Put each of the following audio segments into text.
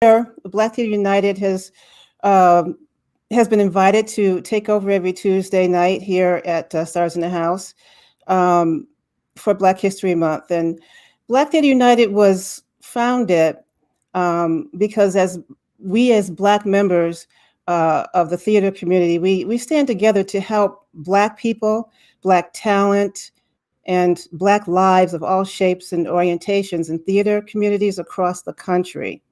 Black Theater United has been invited to take over every Tuesday night here at Stars in the House for Black History Month. And Black Theater United was founded because as Black members of the theater community, we stand together to help Black people, Black talent, and Black lives of all shapes and orientations in theater communities across the country.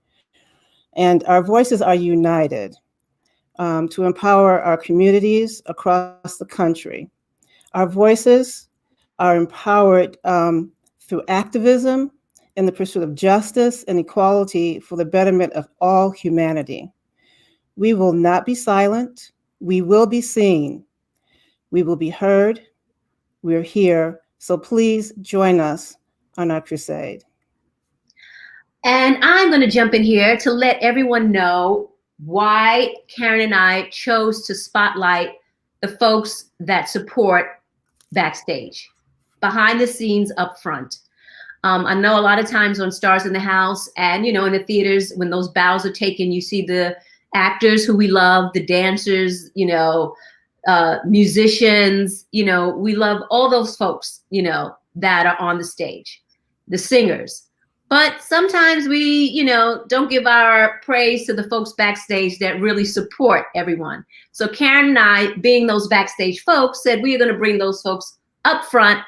And our voices are united to empower our communities across the country. Our voices are empowered through activism in the pursuit of justice and equality for the betterment of all humanity. We will not be silent. We will be seen. We will be heard. We're here. So please join us on our crusade. And I'm going to jump in here to let everyone know why Carin and I chose to spotlight the folks that support backstage, behind the scenes, up front. I know a lot of times on Stars in the House and, in the theaters, when those bows are taken, you see the actors who we love, the dancers, musicians, we love all those folks, that are on the stage, the singers. But sometimes we, don't give our praise to the folks backstage that really support everyone. So Carin and I, being those backstage folks, said we are going to bring those folks up front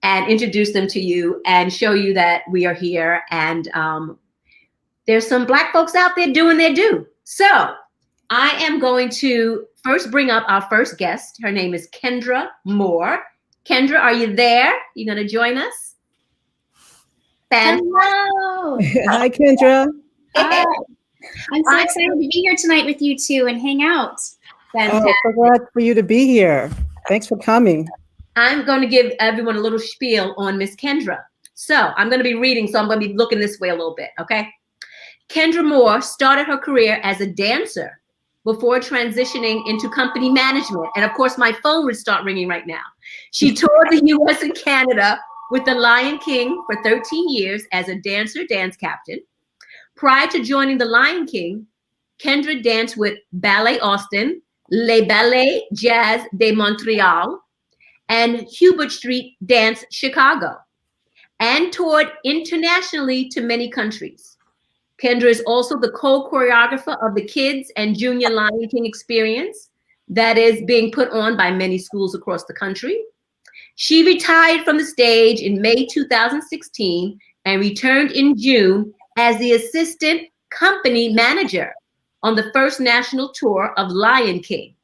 and introduce them to you and show you that we are here. And there's some Black folks out there doing their due. So I am going to first bring up our first guest. Her name is Kendra Moore. Kendra, are you there? You going to join us? Hello. Hi, Kendra. Hi. I'm so excited to be here tonight with you two and hang out. Fantastic. Oh, so glad for you to be here. Thanks for coming. I'm going to give everyone a little spiel on Miss Kendra. So I'm going to be reading, so I'm going to be looking this way a little bit, okay? Kendra Moore started her career as a dancer before transitioning into company management. And of course, my phone would start ringing right now. She toured the US and Canada with the Lion King for 13 years as a dancer, dance captain. Prior to joining the Lion King, Kendra danced with Ballet Austin, Les Ballets Jazz de Montreal, and Hubert Street Dance Chicago, and toured internationally to many countries. Kendra is also the co-choreographer of the Kids and Junior Lion King experience that is being put on by many schools across the country. She retired from the stage in May 2016 and returned in June as the assistant company manager on the first national tour of Lion King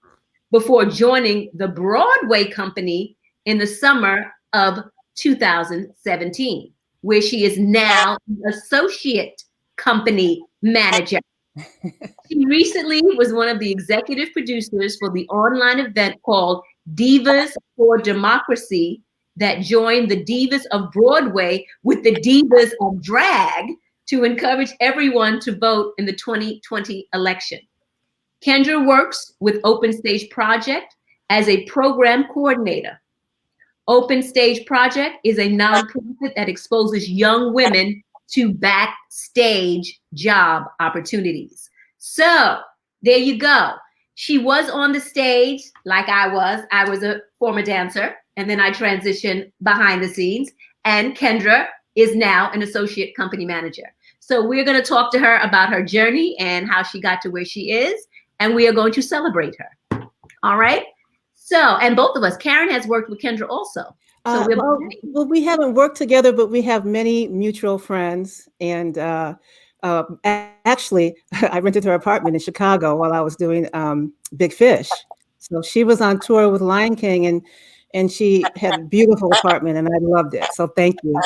before joining the Broadway company in the summer of 2017, where she is now associate company manager. She recently was one of the executive producers for the online event called Divas for Democracy that joined the Divas of Broadway with the Divas of Drag to encourage everyone to vote in the 2020 election. Kendra works with Open Stage Project as a program coordinator. Open Stage Project is a nonprofit that exposes young women to backstage job opportunities. So there you go. She was on the stage like I was. I was a former dancer, and then I transitioned behind the scenes. And Kendra is now an associate company manager. So we're going to talk to her about her journey and how she got to where she is. And we are going to celebrate her. All right. So, and both of us, Carin has worked with Kendra also. So well, we haven't worked together, but we have many mutual friends. And actually, I rented her apartment in Chicago while I was doing Big Fish. So she was on tour with Lion King, and she had a beautiful apartment, and I loved it. So thank you.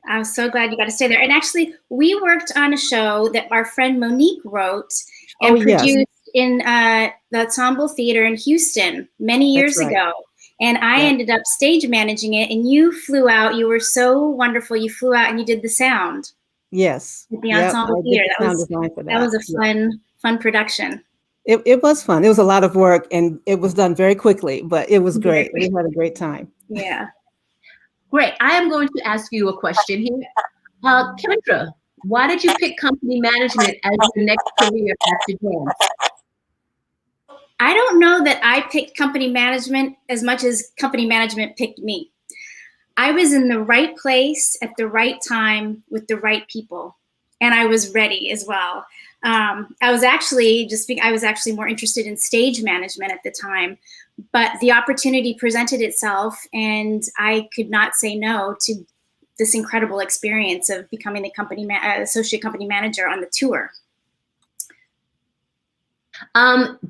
I'm so glad you got to stay there. And actually, we worked on a show that our friend Monique wrote and produced in the Ensemble Theater in Houston many years ago. And I ended up stage managing it, and you flew out. You were so wonderful. You flew out and you did the sound. Yes. With the Ensemble Theater. That was a fun production. It was fun. It was a lot of work, and it was done very quickly, but it was great. We had a great time. Yeah. Great. I am going to ask you a question here. Kendra, why did you pick company management as your next career after dance? I don't know that I picked company management as much as company management picked me. I was in the right place at the right time with the right people, and I was ready as well. I was actually more interested in stage management at the time, but the opportunity presented itself, and I could not say no to this incredible experience of becoming the associate company manager on the tour.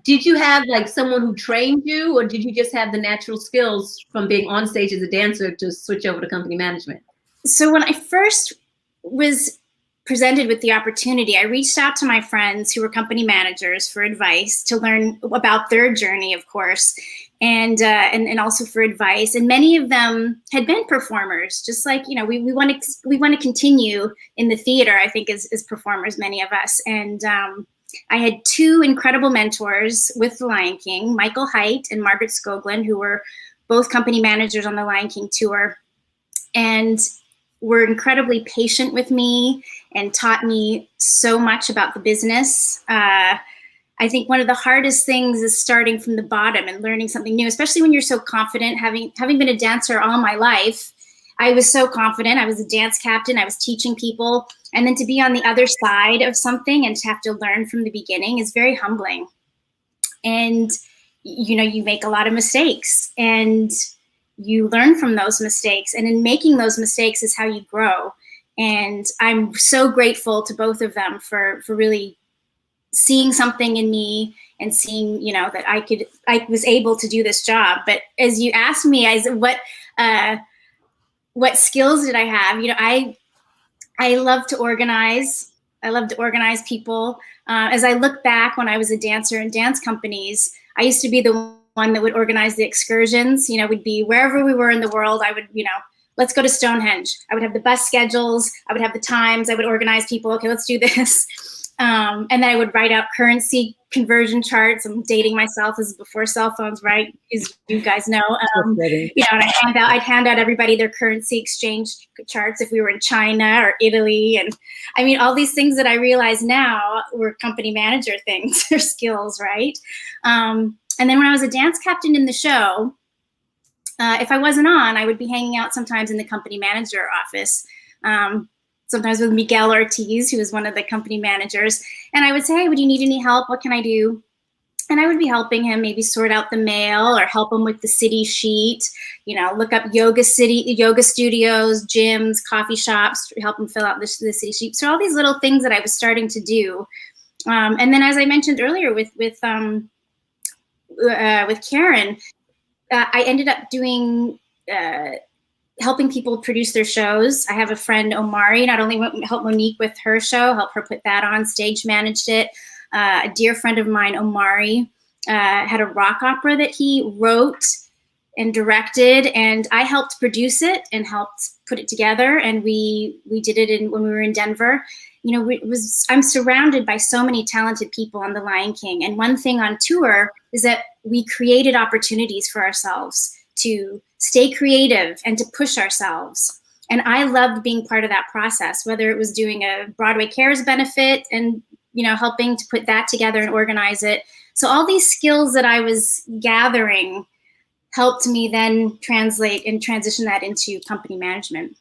Did you have like someone who trained you, or did you just have the natural skills from being on stage as a dancer to switch over to company management? So when I first was presented with the opportunity, I reached out to my friends who were company managers for advice, to learn about their journey, of course, and also for advice. And many of them had been performers, just like, you know, we want to continue in the theater, I think, as performers, many of us. And I had two incredible mentors with The Lion King, Michael Haidt and Margaret Skoglund, who were both company managers on the Lion King tour, and were incredibly patient with me and taught me so much about the business. I think one of the hardest things is starting from the bottom and learning something new, especially when you're so confident. Having been a dancer all my life, I was so confident. I was a dance captain. I was teaching people. And then to be on the other side of something and to have to learn from the beginning is very humbling. And, you know, you make a lot of mistakes and you learn from those mistakes. And in making those mistakes is how you grow. And I'm so grateful to both of them for really seeing something in me and seeing, you know, that I was able to do this job. But as you asked me, what skills did I have? You know, I love to organize. I love to organize people. As I look back when I was a dancer in dance companies, I used to be the one that would organize the excursions. You know, we'd be wherever we were in the world. I would, you know, let's go to Stonehenge. I would have the bus schedules. I would have the times. I would organize people. Okay, let's do this. And then I would write out currency conversion charts. I'm dating myself. This is before cell phones, right? As you guys know. You know, and I'd hand out everybody their currency exchange charts if we were in China or Italy. And I mean, all these things that I realize now were company manager things or skills, right? And then when I was a dance captain in the show, if I wasn't on, I would be hanging out sometimes in the company manager office. Sometimes with Miguel Ortiz, who was one of the company managers. And I would say, hey, would you need any help? What can I do? And I would be helping him maybe sort out the mail or help him with the city sheet, you know, look up yoga studios, gyms, coffee shops, help him fill out the city sheet. So all these little things that I was starting to do. And then as I mentioned earlier with Carin, I ended up doing helping people produce their shows. I have a friend, Omari, not only helped Monique with her show, helped her put that on, stage managed it. A dear friend of mine, Omari, had a rock opera that he wrote and directed, and I helped produce it and helped put it together. And we did it when we were in Denver. You know, I'm surrounded by so many talented people on The Lion King. And one thing on tour is that we created opportunities for ourselves to stay creative and to push ourselves. And I loved being part of that process, whether it was doing a Broadway Cares benefit and, you know, helping to put that together and organize it. So all these skills that I was gathering helped me then translate and transition that into company management.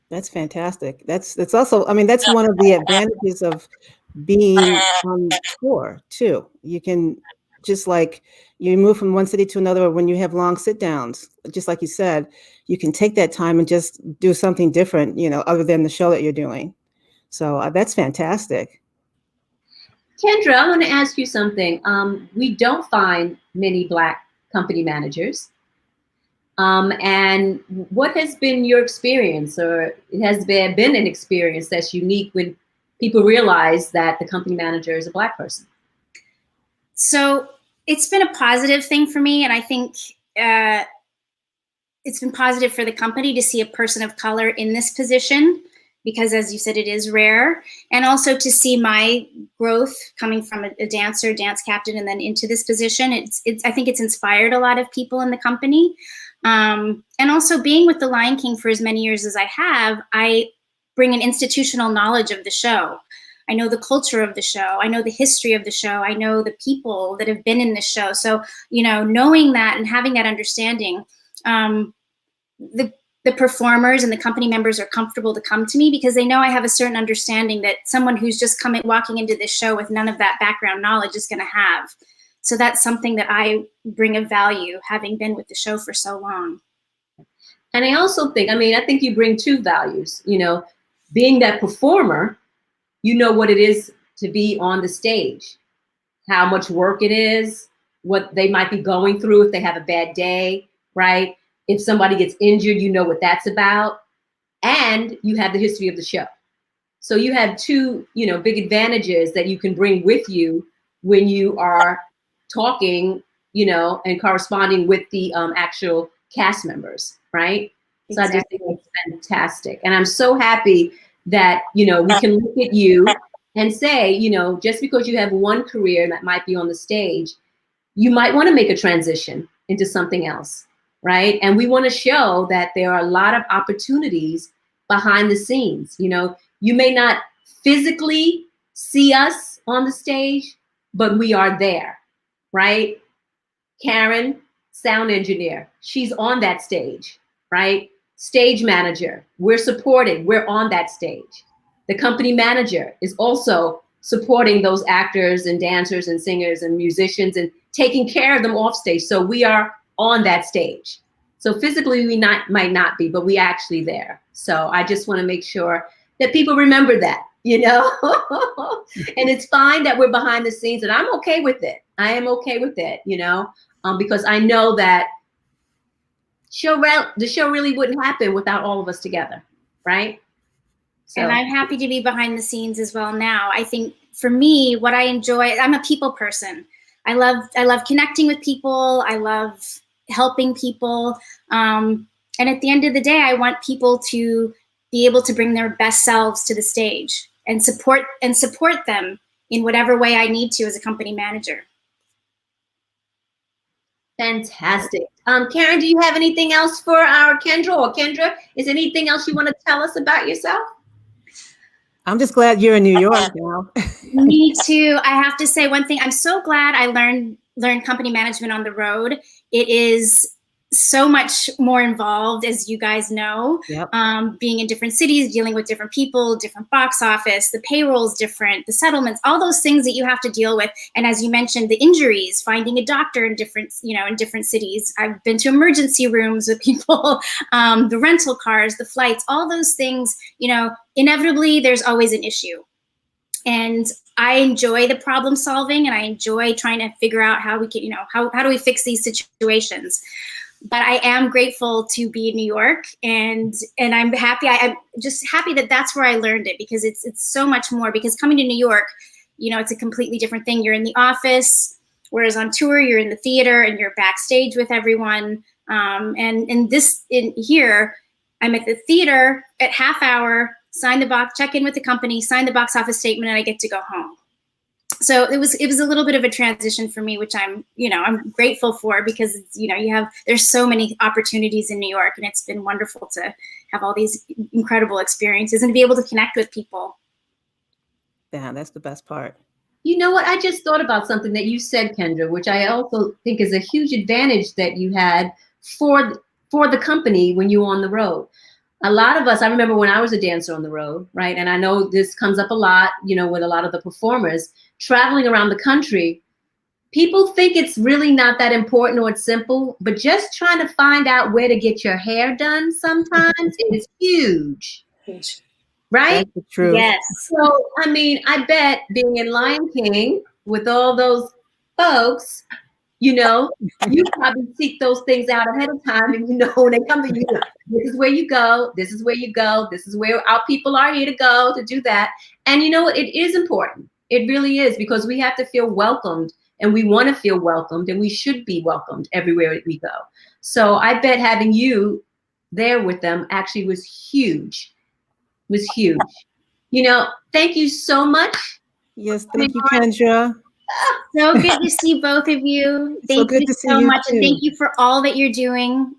That's fantastic. That's also, I mean, that's one of the advantages of being on tour too. You can just like you move from one city to another, or when you have long sit downs, just like you said, you can take that time and just do something different, you know, other than the show that you're doing. So that's fantastic. Kendra, I want to ask you something. We don't find many Black company managers. And what has been your experience, or has there been an experience that's unique when people realize that the company manager is a Black person? So it's been a positive thing for me. And I think it's been positive for the company to see a person of color in this position, because as you said, it is rare. And also to see my growth coming from a dancer, dance captain, and then into this position. I think it's inspired a lot of people in the company. And also being with The Lion King for as many years as I have, I bring an institutional knowledge of the show. I know the culture of the show. I know the history of the show. I know the people that have been in the show. So, you know, knowing that and having that understanding, the performers and the company members are comfortable to come to me because they know I have a certain understanding that someone who's just walking into this show with none of that background knowledge is going to have. So that's something that I bring of value, having been with the show for so long. And I also think, I think you bring two values, you know, being that performer, you know what it is to be on the stage, how much work it is, what they might be going through if they have a bad day, right? If somebody gets injured, you know what that's about. And you have the history of the show. So you have two, you know, big advantages that you can bring with you when you are talking, you know, and corresponding with the actual cast members, right? Exactly. So I just think it's fantastic. And I'm so happy that, you know, we can look at you and say, you know, just because you have one career that might be on the stage, you might want to make a transition into something else, right? And we want to show that there are a lot of opportunities behind the scenes. You know, you may not physically see us on the stage, but we are there, right? Carin, sound engineer, she's on that stage, right? Stage manager, we're supporting, we're on that stage. The company manager is also supporting those actors and dancers and singers and musicians and taking care of them off stage. So we are on that stage. So physically we might not be, but we actually there. So I just want to make sure that people remember that, you know. And it's fine that we're behind the scenes, and I'm okay with it. I am okay with it, you know, because I know that the show really wouldn't happen without all of us together, right? So. And I'm happy to be behind the scenes as well now. I think for me, what I enjoy, I'm a people person. I love connecting with people. I love helping people. And at the end of the day, I want people to be able to bring their best selves to the stage and support them in whatever way I need to as a company manager. Fantastic. Carin, do you have anything else for our Kendra? Or Kendra, is there anything else you want to tell us about yourself? I'm just glad you're in New York now. Me too. I have to say one thing. I'm so glad I learned company management on the road. It is so much more involved, as you guys know. Yep. Being in different cities, dealing with different people, different box office, the payroll's different, the settlements, all those things that you have to deal with. And as you mentioned, the injuries, finding a doctor in different cities. I've been to emergency rooms with people, the rental cars, the flights, all those things, you know, inevitably there's always an issue. And I enjoy the problem solving, and I enjoy trying to figure out how we can, you know, how do we fix these situations. But I am grateful to be in New York, and I'm happy. I'm just happy that that's where I learned it, because it's so much more. Because coming to New York, you know, it's a completely different thing. You're in the office, whereas on tour, you're in the theater and you're backstage with everyone. And here, I'm at the theater at half hour, sign the box, check in with the company, sign the box office statement, and I get to go home. So it was a little bit of a transition for me, which I'm grateful for, because, you know, there's so many opportunities in New York, and it's been wonderful to have all these incredible experiences and to be able to connect with people. Yeah, that's the best part. You know what? I just thought about something that you said, Kendra, which I also think is a huge advantage that you had for the company when you were on the road. A lot of us, I remember when I was a dancer on the road, right? And I know this comes up a lot, you know, with a lot of the performers traveling around the country. People think it's really not that important or it's simple, but just trying to find out where to get your hair done sometimes is huge. Right? That's the truth. Yes. So, I mean, I bet being in Lion King with all those folks, you know, you probably seek those things out ahead of time, and you know when they come to you, this is where you go, this is where you go, this is where our people are here to go to do that. And you know what? It is important. It really is, because we have to feel welcomed, and we want to feel welcomed, and we should be welcomed everywhere we go. So I bet having you there with them actually was huge. Was huge. You know, thank you so much. Yes, thank you, Kendra. So good to see both of you. Thank you so much. And thank you for all that you're doing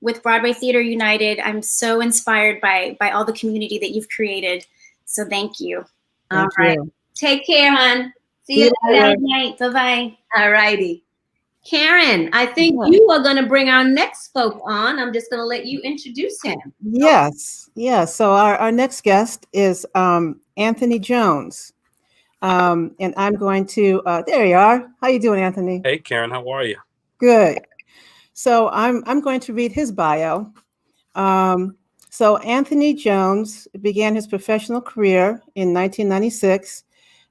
with Broadway Theater United. I'm so inspired by all the community that you've created. So thank you. All right. Take care, hon. See you later. Good night. Bye-bye. All righty. Carin, I think you are going to bring our next folk on. I'm just going to let you introduce him. Yes. So our next guest is Anthony Jones. And I'm going to, there you are. How you doing, Anthony? Hey, Carin, how are you? Good. So I'm going to read his bio. So Anthony Jones began his professional career in 1996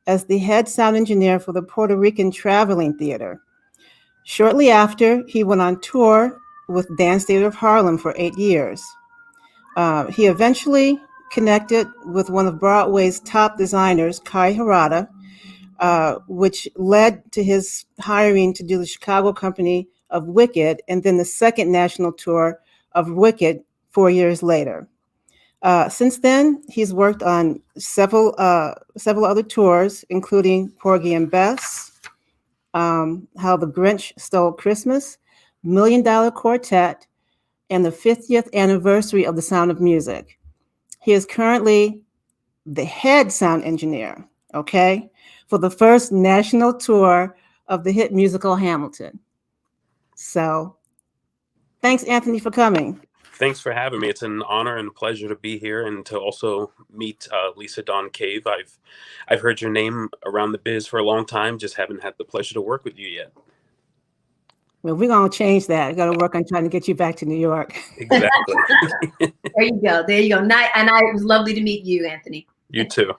as the head sound engineer for the Puerto Rican Traveling Theater. Shortly after, he went on tour with Dance Theater of Harlem for 8 years. He eventually connected with one of Broadway's top designers, Kai Harada, which led to his hiring to do the Chicago company of Wicked, and then the second national tour of Wicked 4 years later. Since then, he's worked on several other tours, including Porgy and Bess, How the Grinch Stole Christmas, $1 Million Quartet, and the 50th anniversary of The Sound of Music. He is currently the head sound engineer, for the first national tour of the hit musical Hamilton. So thanks, Anthony, for coming. Thanks for having me. It's an honor and pleasure to be here and to also meet Lisa Dawn Cave. I've heard your name around the biz for a long time, just haven't had the pleasure to work with you yet. Well, we're going to change that. We're going to work on trying to get you back to New York. Exactly. There you go. And it was lovely to meet you, Anthony. You too.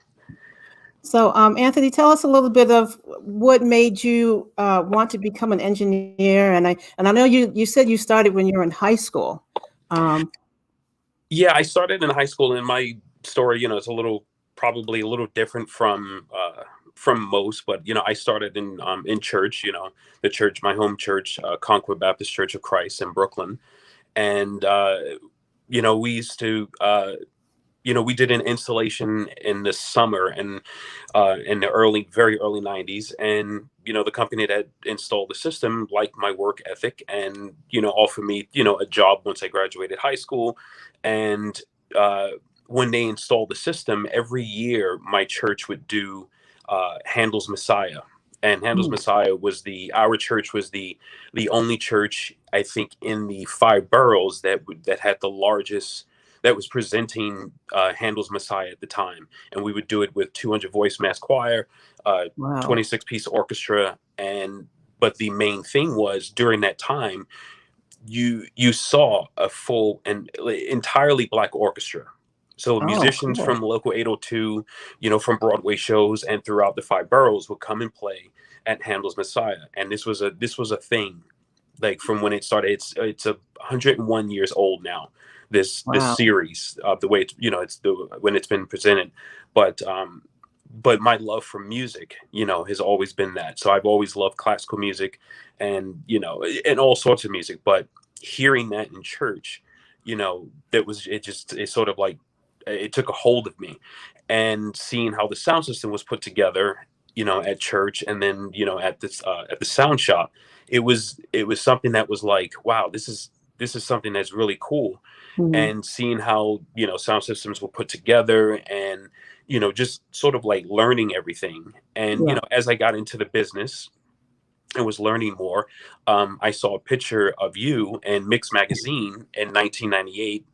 So, Anthony, tell us a little bit of what made you want to become an engineer. And I know you said you started when you were in high school. Yeah, I started in high school, and my story, it's probably a little different from most, but I started in church, the church, my home church, Concord Baptist Church of Christ in Brooklyn, and we used to. We did an installation in the summer and in the very early 90s. And, the company that installed the system liked my work ethic and, offered me, a job once I graduated high school. And when they installed the system, every year my church would do Handel's Messiah. And Handel's Messiah our church was the only church, I think, in the 5 boroughs that had the largest, that was presenting Handel's Messiah at the time. And we would do it with 200 voice mass choir, 26 piece orchestra. But the main thing was, during that time, you saw a full and entirely Black orchestra. So musicians from local 802, from Broadway shows and throughout the 5 boroughs would come and play at Handel's Messiah. And this was a thing, like, from when it started. It's 101 years old now. This series of the way when it's been presented, but my love for music, has always been that. So I've always loved classical music, and and all sorts of music. But hearing that in church, it sort of like it took a hold of me, and seeing how the sound system was put together, at church, and then at the sound shop, it was something that was like, wow, this is something that's really cool. And seeing how, sound systems were put together, and, just sort of like learning everything. And, as I got into the business and was learning more, I saw a picture of you in Mix magazine in 1998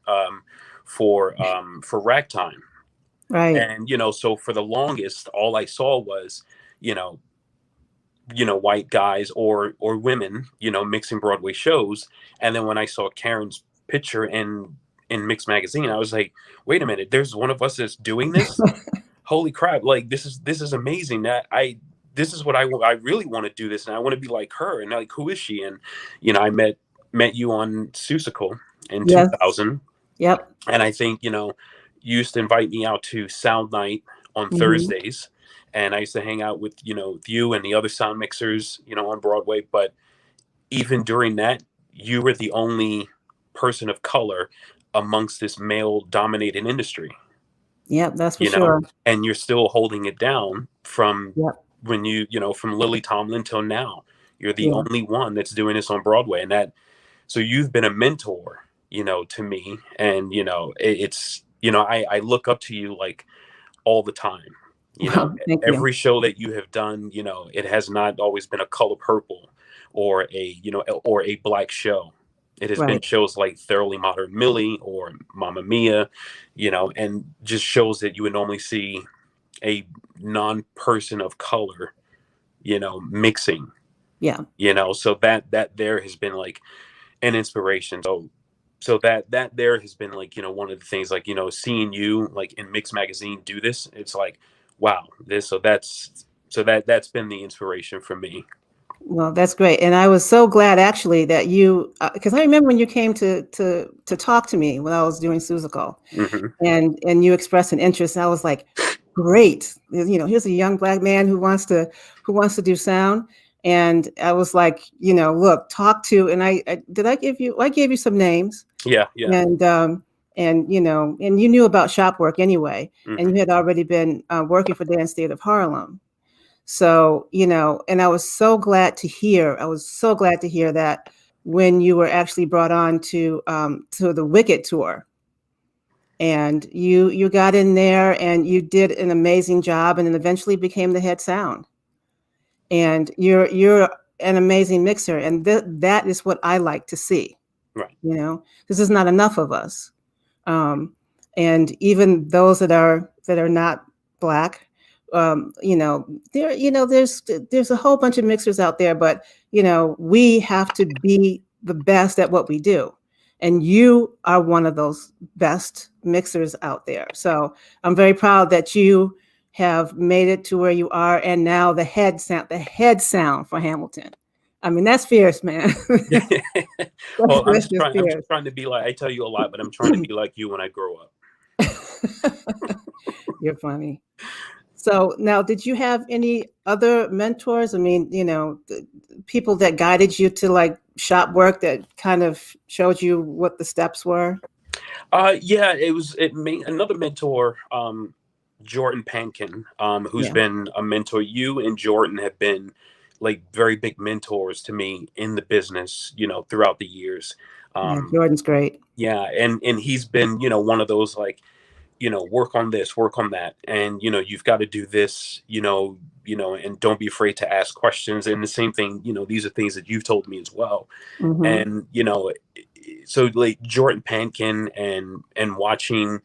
for Ragtime. Right. And, so for the longest, all I saw was, white guys or women, mixing Broadway shows. And then when I saw Carin's picture in Mix magazine, I was like, wait a minute, there's one of us that's doing this. Holy crap, like, this is amazing. This is what I really want to do this, and I want to be like her. And like, who is she? And I met you on Susical in 2000. Yep. And I think you used to invite me out to Sound Night on Thursdays, and I used to hang out with you and the other sound mixers on Broadway. But even during that, you were the only person of color amongst this male-dominated industry. Yep, that's for sure. And you're still holding it down from when from Lily Tomlin till now. You're the only one that's doing this on Broadway, and so you've been a mentor, to me. And, it's, I look up to you like all the time. Well, thank you. Every show that you have done, it has not always been a color purple or or a black show. It has been Right. shows like Thoroughly Modern Millie or Mamma Mia, and just shows that you would normally see a non-person of color, mixing, Yeah. so that there has been like an inspiration. So that there has been like, one of the things, like, seeing you like in Mix Magazine do this, it's like, wow, that's been the inspiration for me. Well, that's great. And I was so glad actually that you, because I remember when you came to talk to me when I was doing Suzical, Mm-hmm. and you expressed an interest, and I was like, great. Here's a young black man who wants to do sound. And I was like, look, talk to, and I gave you some names. Yeah. And you knew about shop work anyway, Mm-hmm. and you had already been working for Dance State of Harlem. So, and I was so glad to hear that when you were actually brought on to the Wicked tour, and you got in there and you did an amazing job, and then eventually became the head sound. And you're an amazing mixer, and that is what I like to see. Right. This is not enough of us, and even those that are not black. There's a whole bunch of mixers out there, but we have to be the best at what we do, and you are one of those best mixers out there. So I'm very proud that you have made it to where you are, and now the head sound for Hamilton. I mean, that's fierce, man. Well, I'm just trying to be like, I tell you a lot, but I'm trying to be like you when I grow up. You're funny. So now, did you have any other mentors? I mean, people that guided you to like shop work, that kind of showed you what the steps were? Yeah, another mentor, Jordan Pankin, who's been a mentor. You and Jordan have been like very big mentors to me in the business, throughout the years. Jordan's great. Yeah. And he's been, one of those like, work on this, work on that. And, you've got to do this, and don't be afraid to ask questions. And the same thing, these are things that you've told me as well. Mm-hmm. And, so like Jordan Pankin and watching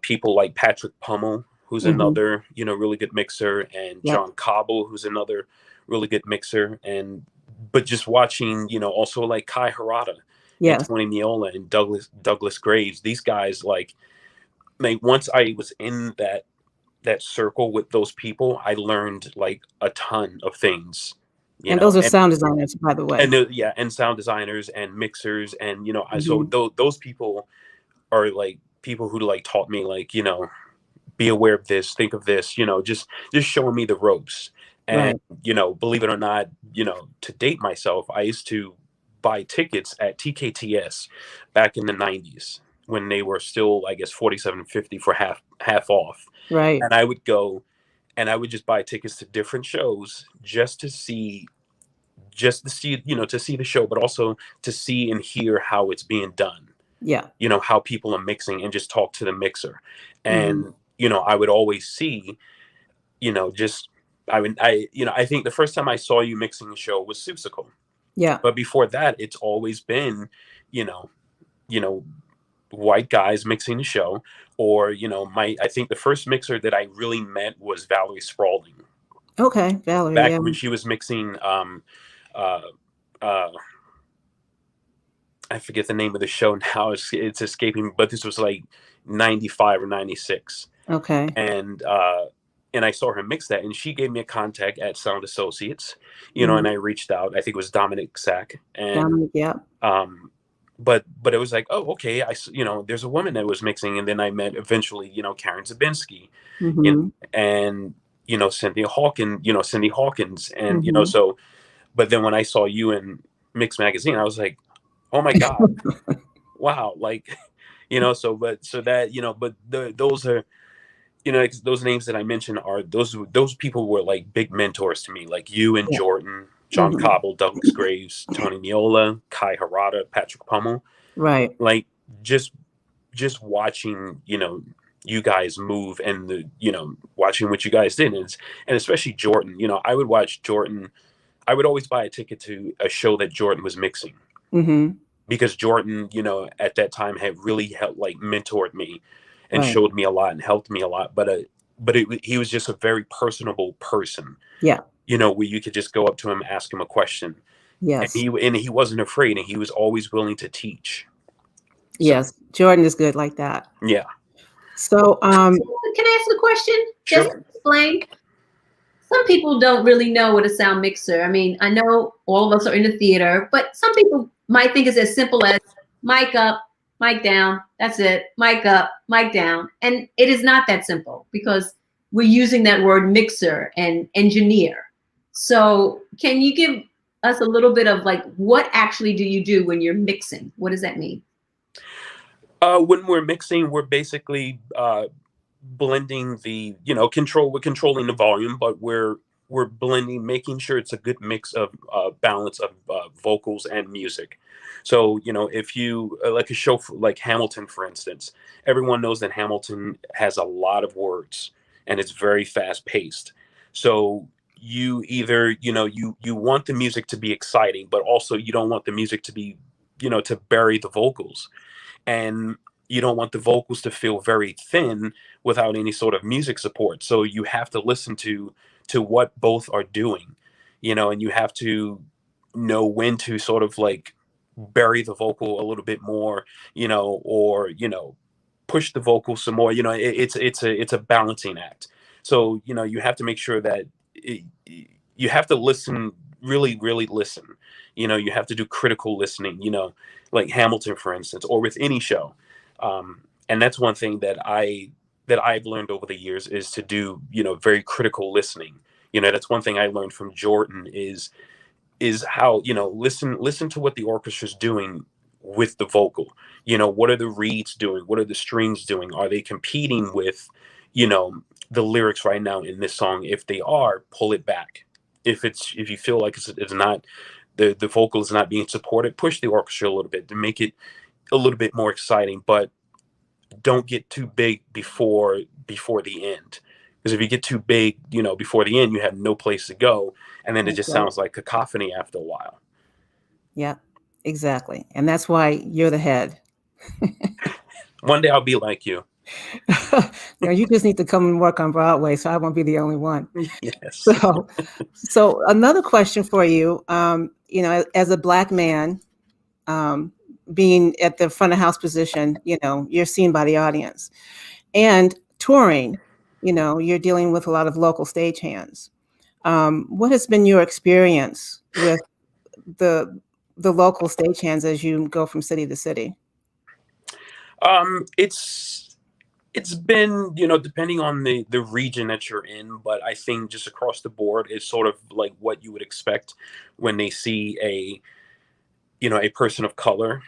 people like Patrick Pummel, who's Mm-hmm. another, really good mixer, and John Cobble, who's another really good mixer. But just watching, also like Kai Harada and Tony Neola and Douglas Graves, these guys, like once I was in that circle with those people, I learned like a ton of things. Those are sound designers, by the way. And sound designers and mixers, and so those people are like people who like taught me, like, be aware of this, think of this, just showing me the ropes. And believe it or not, to date myself, I used to buy tickets at TKTS back in the 90s when they were still, I guess, $47.50 for half off. Right. And I would go and I would just buy tickets to different shows just to see, to see the show, but also to see and hear how it's being done. Yeah. How people are mixing, and just talk to the mixer. And, I would always see, I think the first time I saw you mixing a show was Suzical. Yeah. But before that, it's always been, white guys mixing the show, or, I think the first mixer that I really met was Valerie Spaulding. Okay. Valerie. Back when she was mixing, I forget the name of the show now. It's escaping, but this was like 95 or 96. Okay. And I saw her mix that, and she gave me a contact at Sound Associates, and I reached out. I think it was Dominic Sack. And but it was like, oh, okay, there's a woman that was mixing, and then I met eventually, Carin Zabinski, and Cindy Hawkins, and so, but then when I saw you in Mix Magazine, I was like, oh my God, wow, like, those are, those names that I mentioned are those people were like big mentors to me, like you and Jordan, John Cobble, Douglas Graves, Tony Neola, Kai Harada, Patrick Pummel. Right. Like, just watching, you guys move, and watching what you guys did, and especially Jordan. I would watch Jordan. I would always buy a ticket to a show that Jordan was mixing, because Jordan, at that time had really helped, like, mentored me and showed me a lot and helped me a lot. But he was just a very personable person. Yeah. Where you could just go up to him, ask him a question. Yes. And he wasn't afraid, and he was always willing to teach. Yes. Jordan is good like that. Yeah. So, can I ask a question? Sure. Just explain. Some people don't really know what a sound mixer. I mean, I know all of us are in the theater, but some people might think it's as simple as mic up, mic down. That's it. Mic up, mic down. And it is not that simple, because we're using that word mixer and engineer. So can you give us a little bit of, like, what actually do you do when you're mixing? What does that mean? When we're mixing, we're basically blending the, we're controlling the volume, but we're blending, making sure it's a good mix of balance of vocals and music. So, if you like a show like Hamilton, for instance, everyone knows that Hamilton has a lot of words and it's very fast paced. So you either, you want the music to be exciting, but also you don't want the music to be, to bury the vocals. And you don't want the vocals to feel very thin without any sort of music support. So you have to listen to what both are doing, and you have to know when to sort of, like, bury the vocal a little bit more, or, push the vocal some more. It's a balancing act. So, you have to make sure that you have to listen, really, really listen. You have to do critical listening, like Hamilton, for instance, or with any show. And that's one thing that I've learned over the years, is to do, very critical listening. That's one thing I learned from Jordan is how, listen to what the orchestra's doing with the vocal. What are the reeds doing? What are the strings doing? Are they competing with, the lyrics right now in this song? If they are, pull it back. If you feel like it's not, the vocal is not being supported, push the orchestra a little bit to make it a little bit more exciting, but don't get too big before the end. Because if you get too big, before the end, you have no place to go, and then it just sounds like cacophony after a while. Yeah, exactly. And that's why you're the head. One day I'll be like you. You just need to come and work on Broadway, so I won't be the only one. Yes. So another question for you, as a Black man, being at the front of house position, you're seen by the audience, and touring, you're dealing with a lot of local stagehands. What has been your experience with the local stagehands as you go from city to city? It's been, depending on the region that you're in, but I think just across the board, it's sort of like what you would expect when they see a person of color,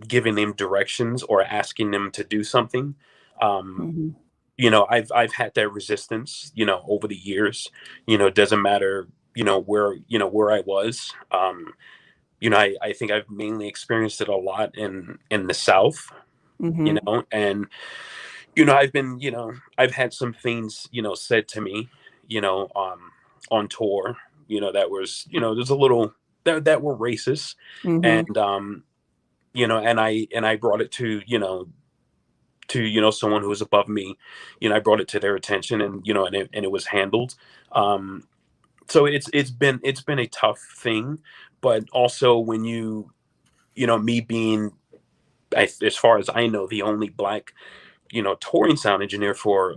giving them directions or asking them to do something. I've had that resistance, over the years. It doesn't matter, where I was. I think I've mainly experienced it a lot in the South. And, I've been, I've had some things, said to me, on tour, that was, there's a little that were racist. And, and I brought it to, someone who was above me. I brought it to their attention, and, and it was handled. So it's been a tough thing, but also when me being, as far as I know, the only Black, touring sound engineer for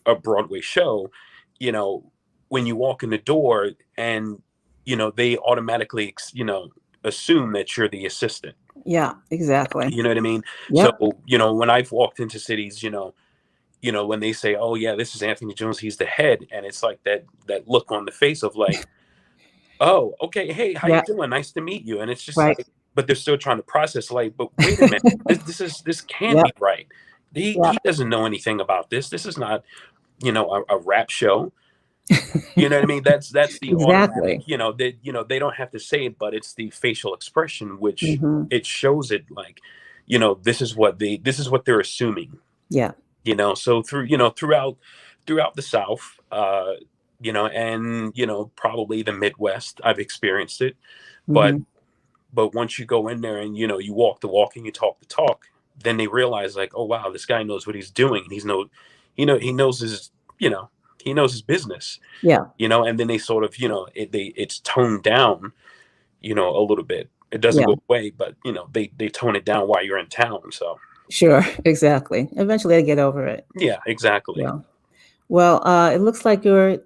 a Broadway show, when you walk in the door and, they automatically, assume that you're the assistant. Yeah, exactly. You know what I mean? Yep. So, when I've walked into cities, when they say, oh yeah, this is Anthony Jones, he's the head. And it's like that look on the face of like, oh, okay. Hey, how you doing? Nice to meet you. And it's just like, but they're still trying to process, like, but wait a minute, this can't be right. He doesn't know anything about this. This is not, a rap show. You know what I mean? That's the automatic, Exactly. they don't have to say it, but it's the facial expression, which Hmm. it shows it like, this is what they're assuming, Yeah. so throughout the South, and, probably the Midwest, I've experienced it. But, Hmm. once you go in there and, you walk the walk and you talk the talk, then they realize like, oh, wow, this guy knows what he's doing. And he knows his, he knows his business, Yeah. and then they sort of, it's toned down, a little bit. It doesn't Yeah. go away, but, they tone it down while you're in town. So, Sure. Exactly. Eventually I get over it. yeah, exactly. Yeah. Well, it looks like we're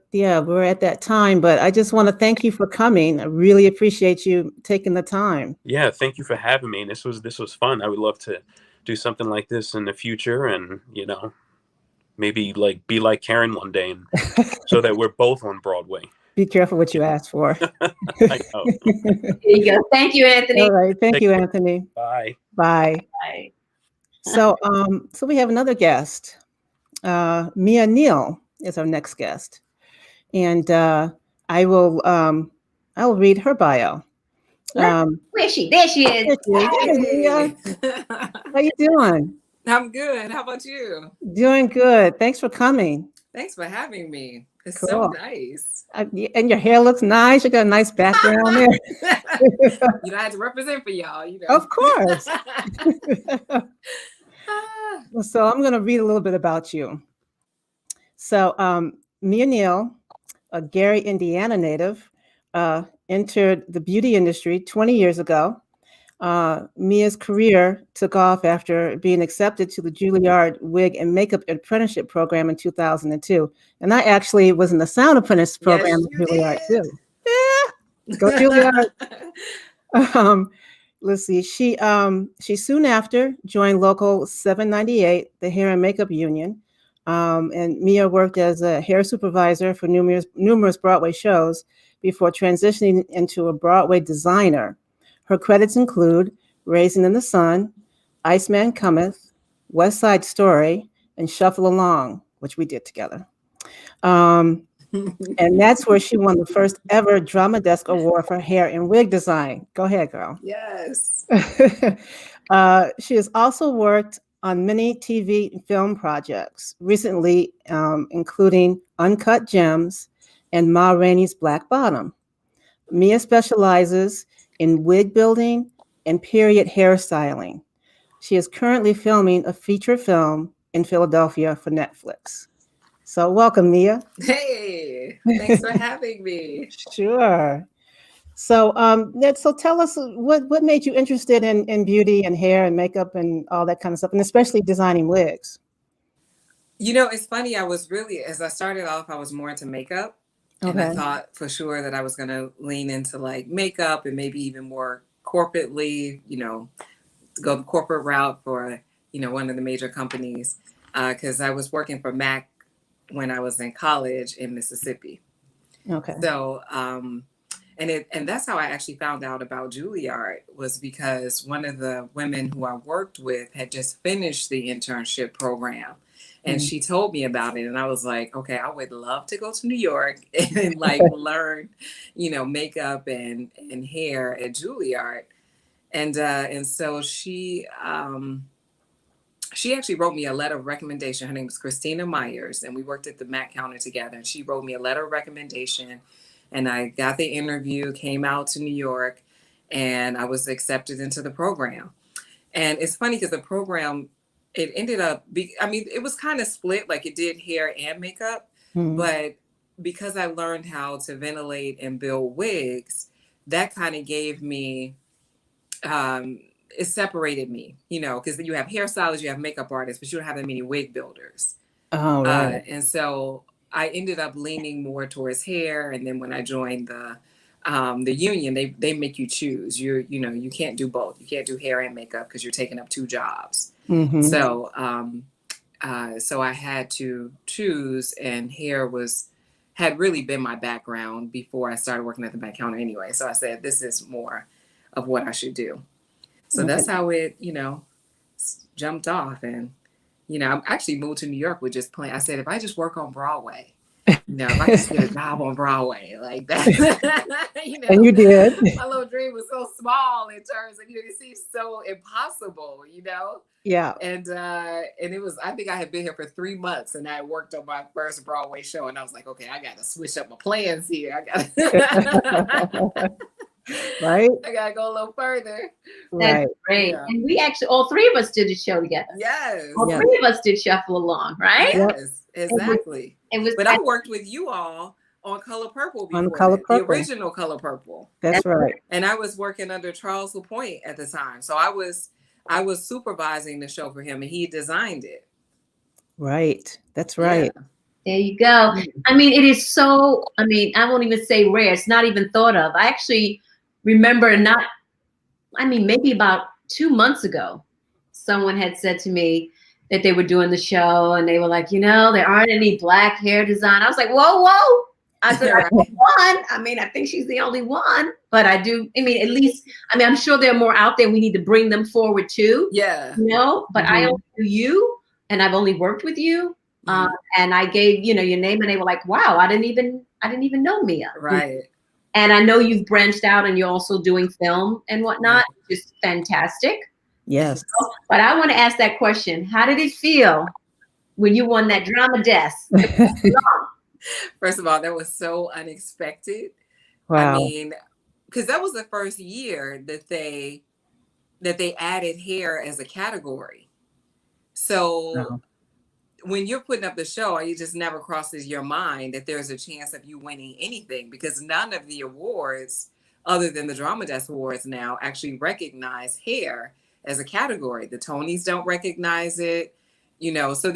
at that time, but I just want to thank you for coming. I really appreciate you taking the time. Yeah, thank you for having me. This was fun. I would love to do something like this in the future, and maybe like be like Carin one day, and so that we're both on Broadway. Be careful what you ask for. I know. There you go. Thank you, Anthony. All right. Thank you, Anthony. Bye. Bye. Bye. So we have another guest. Mia Neal is our next guest. And I will read her bio. Where is she? There she is. Hey, Mia. How you doing? I'm good. How about you? Doing good. Thanks for coming. Thanks for having me. It's Cool. so nice. And your hair looks nice. You got a nice background there. I had to represent for y'all, Of course. So I'm going to read a little bit about you. So Mia Neal, a Gary, Indiana native, entered the beauty industry 20 years ago. Mia's career took off after being accepted to the Juilliard Wig and Makeup Apprenticeship Program in 2002. And I actually was in the Sound Apprentice program at Juilliard too. Yeah, go Juilliard. Let's see. She soon after joined Local 798, the Hair and Makeup Union. And Mia worked as a hair supervisor for numerous Broadway shows before transitioning into a Broadway designer. Her credits include Raisin in the Sun, Iceman Cometh, West Side Story, and Shuffle Along, which we did together. And that's where she won the first ever Drama Desk Award for hair and wig design. Go ahead, girl. Yes. She has also worked on many TV and film projects, recently including Uncut Gems and Ma Rainey's Black Bottom. Mia specializes in wig building and period hairstyling. She is currently filming a feature film in Philadelphia for Netflix. So welcome, Mia. Hey, thanks for having me. Sure. So so tell us what made you interested in beauty and hair and makeup and all that kind of stuff, and especially designing wigs. It's funny. As I started off, I was more into makeup. And I thought for sure that I was going to lean into like makeup and maybe even more corporately, go the corporate route for, one of the major companies. Because I was working for Mac when I was in college in Mississippi. Okay. So, and that's how I actually found out about Juilliard, was because one of the women who I worked with had just finished the internship program. And she told me about it, and I was like, okay, I would love to go to New York and like learn, makeup and hair at Juilliard. And so she actually wrote me a letter of recommendation. Her name was Christina Myers, and we worked at the Mac counter together. And she wrote me a letter of recommendation, and I got the interview, came out to New York, and I was accepted into the program. And it's funny because the program, it ended up, it was kind of split, like it did hair and makeup, but because I learned how to ventilate and build wigs, that kind of gave me, it separated me, because you have hairstylists, you have makeup artists, but you don't have that many wig builders. Oh, right. And so I ended up leaning more towards hair. And then when I joined the union, they make you choose. You can't do both. You can't do hair and makeup because you're taking up two jobs. Mm-hmm. So so I had to choose, and hair had really been my background before I started working at the back counter anyway. So I said, this is more of what I should do. So that's how it, jumped off. And, I actually moved to New York with just plan. I said, if I just work on Broadway, You know, if I just get a job on Broadway, like that. You know, And you did. my little dream was so small in terms of, you know, it seems so impossible, you know? Yeah. And it was, I think I had been here for 3 months and I worked on my first Broadway show and I was like, okay, I got to switch up my plans here. Right. I got to go a little further. Right. That's great. Yeah. And we actually, all three of us did a show together. Yes. All three of us did Shuffle Along, right? Yes, exactly. But I worked with you all on Color Purple before On Color Purple. the original Color Purple. That's right. And I was working under Charles LaPointe at the time. So I was supervising the show for him and he designed it. Right. That's right. Yeah. there you go. I mean, it is so, I mean, I won't even say rare. It's not even thought of. I actually remember maybe about 2 months ago, someone had said to me that they were doing the show and they were like, you know, there aren't any Black hair design. I was like, whoa. I said, I think one. I mean, I think she's the only one, but I mean, at least, I'm sure there are more out there. We need to bring them forward too. Yeah. You know, but I only knew you and I've only worked with you. And I gave, you know, your name and they were like, wow, I didn't even know Mia. Right. And I know you've branched out and you're also doing film and whatnot. Just fantastic. Yes. But I want to ask that question. How did it feel when you won that drama desk? First of all, that was so unexpected. Wow. I mean, because that was the first year that they added hair as a category. So when you're putting up the show, it just never crosses your mind that there's a chance of you winning anything, because none of the awards, other than the Drama Desk Awards now, actually recognize hair as a category. The Tonys don't recognize it, you know, so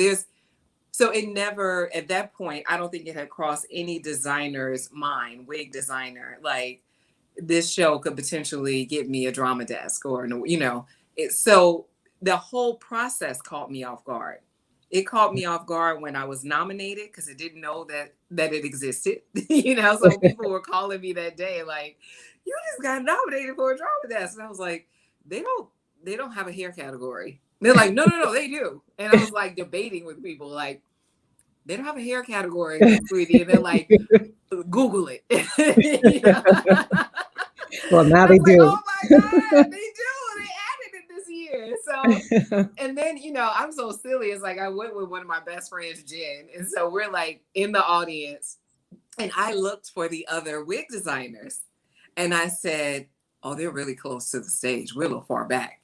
it never, at that point, I don't think it had crossed any designer's mind, wig designer, like this show could potentially get me a Drama Desk or, you know, so the whole process caught me off guard. It caught me off guard when I was nominated because I didn't know that it existed, you know, so people were calling me that day, like, you just got nominated for a Drama Desk. And I was like, they don't have a hair category. They're like, no, they do. And I was like debating with people, like, they don't have a hair category, sweetie. And they're like, Google it. You know? Well, now they do. Like, oh my God, they do. They added it this year. So, and then, you know, I'm so silly. It's like I went with one of my best friends, Jen. And so we're like in the audience. And I looked for the other wig designers. And I said, oh, they're really close to the stage. We're a little far back.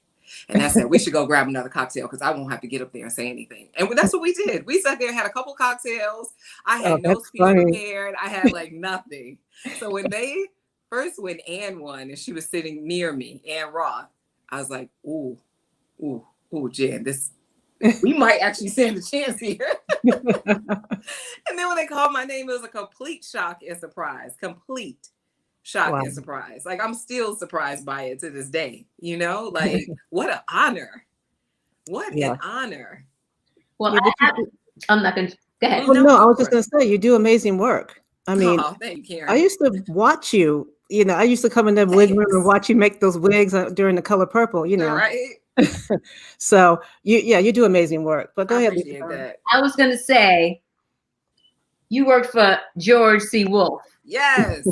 And I said, we should go grab another cocktail because I won't have to get up there and say anything. And that's what we did. We sat there, had a couple cocktails. I had no speech prepared. I had like nothing. So when Ann won and she was sitting near me, Ann Roth, I was like, ooh, Jen, we might actually stand a chance here. And then when they called my name, it was a complete shock and surprise. Complete shock and surprise. Like, I'm still surprised by it to this day, you know, like what an honor. What an honor. Well, I'm not going to go ahead. Well, no, I was just going to say, you do amazing work. I mean, thank you, Carin. I used to watch you, you know, I used to come in the wig room and watch you make those wigs during the Color Purple, you know. Right. So you do amazing work, but go ahead. That. I was going to say, you worked for George C. Wolfe. Yes.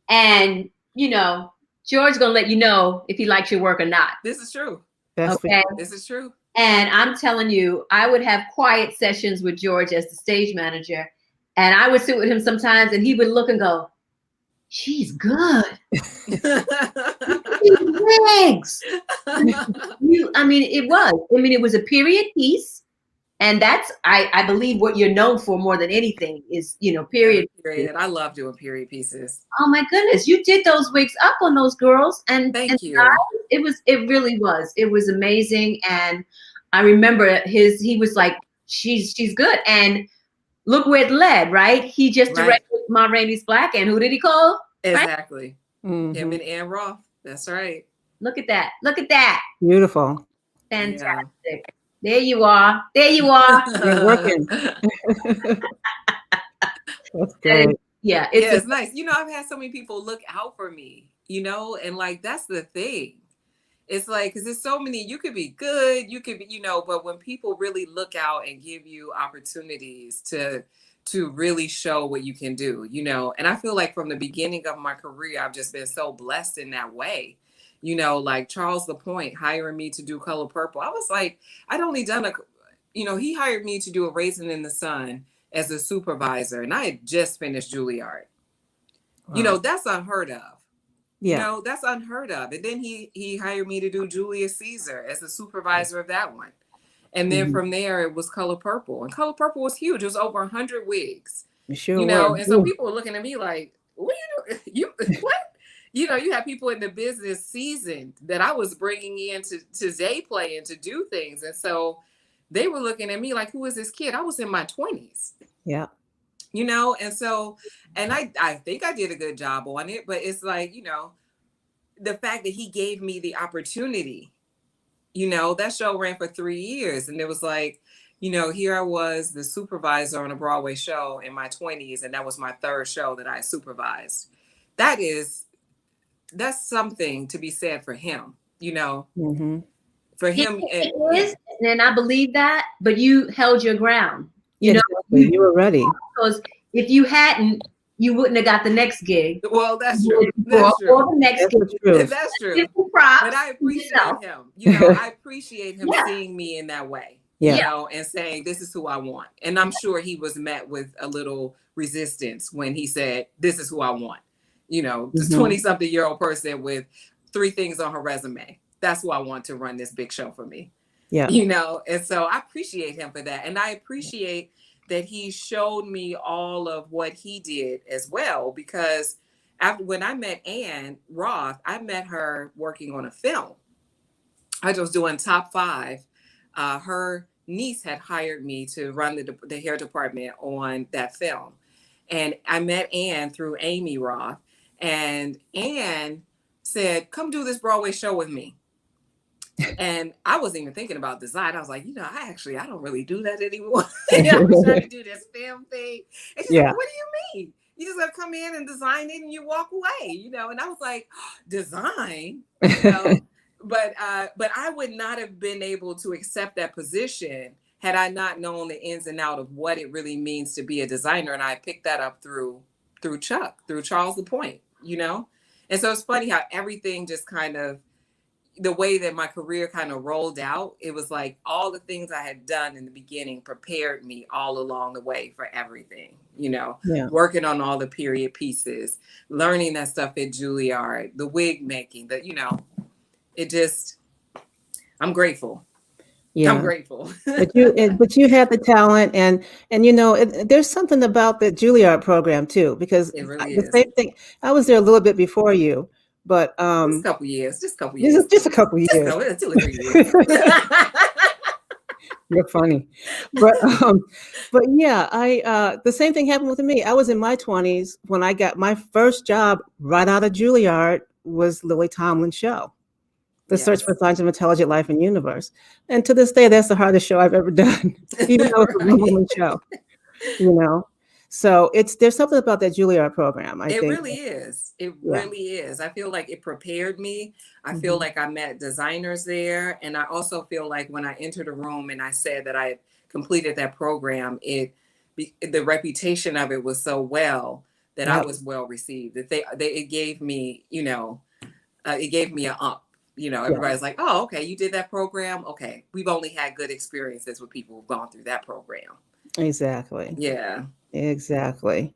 And, you know, George's going to let you know if he likes your work or not. This is true. Okay. This is true. And I'm telling you, I would have quiet sessions with George as the stage manager. And I would sit with him sometimes and he would look and go, she's good. Wigs. It was a period piece. And that's, I believe, what you're known for more than anything is, you know, period. I love doing period pieces. Oh my goodness. You did those wigs up on those girls. And thank you. It really was. It was amazing. And I remember he was like, she's good. And look where it led, right? He just directed Ma Rainey's Black. And who did he call? Exactly. Right? Mm-hmm. Him and Ann Roth. That's right. Look at that. Look at that. Beautiful. Fantastic. Yeah. There you are. You're working. That's great. Yeah, it's nice. You know, I've had so many people look out for me, you know, and like, that's the thing. It's like, because there's so many, you could be good, you could be, you know, but when people really look out and give you opportunities to to really show what you can do, you know. And I feel like from the beginning of my career, I've just been so blessed in that way. You know, like Charles LaPointe hiring me to do Color Purple. I was like, I'd only done he hired me to do A Raisin in the Sun as a supervisor, and I had just finished Juilliard. Wow. You know, that's unheard of. Yeah. You know, that's unheard of. And then he hired me to do Julius Caesar as the supervisor of that one. And then from there, it was Color Purple. And Color Purple was huge. It was over 100 wigs. Sure, you know, and so people were looking at me like, what are you doing? What? You know, you have people in the business seasoned that I was bringing in to day play and to do things. And so they were looking at me like, who is this kid? I was in my 20s. Yeah. You know, and so, and I think I did a good job on it, but it's like, you know, the fact that he gave me the opportunity, you know, that show ran for 3 years. And it was like, you know, here I was the supervisor on a Broadway show in my 20s. And that was my third show that I supervised. That's something to be said for him, you know, for him. It is, and I believe that, but you held your ground. You know, exactly. You were ready. Because if you hadn't, you wouldn't have got the next gig. Well, that's true. That's true. Or the next gig. That's true. But I appreciate him. You know, I appreciate him seeing me in that way. You know, and saying, this is who I want. And I'm sure he was met with a little resistance when he said, this is who I want. You know, this 20-something-year-old person with 3 things on her resume. That's who I want to run this big show for me. Yeah. You know, and so I appreciate him for that. And I appreciate that he showed me all of what he did as well, because when I met Ann Roth, I met her working on a film. I was doing Top 5. Her niece had hired me to run the hair department on that film. And I met Ann through Amy Roth. And Ann said, come do this Broadway show with me. And I wasn't even thinking about design. I was like, you know, I don't really do that anymore. I was trying to do this film thing. And she's like, what do you mean? You just got to come in and design it and you walk away, you know? And I was like, design? You know? But I would not have been able to accept that position had I not known the ins and out of what it really means to be a designer. And I picked that up through Chuck, through Charles LaPointe, you know? And so it's funny how everything just kind of, the way that my career kind of rolled out, it was like all the things I had done in the beginning prepared me all along the way for everything, you know, working on all the period pieces, learning that stuff at Juilliard, the wig making, that, you know, it just, I'm grateful. Yeah, I'm grateful. but you had the talent, and you know, there's something about the Juilliard program too, because it really the same thing. I was there a little bit before you, but just a couple years. Just a couple years. 2 or 3 years. You're funny, but yeah, the same thing happened with me. I was in my 20s when I got my first job right out of Juilliard. Was Lily Tomlin's show. The Search for Signs of Intelligent Life and Universe. And to this day, that's the hardest show I've ever done, even though it's a woman show, you know? So there's something about that Juilliard program, I think. It really is. It really is. I feel like it prepared me. I feel like I met designers there. And I also feel like when I entered a room and I said that I completed that program, the reputation of it was so well that I was well received. That it gave me, you know, it gave me an up. You know, everybody's like, oh, okay, you did that program. Okay, we've only had good experiences with people who've gone through that program. Exactly. Yeah. Exactly.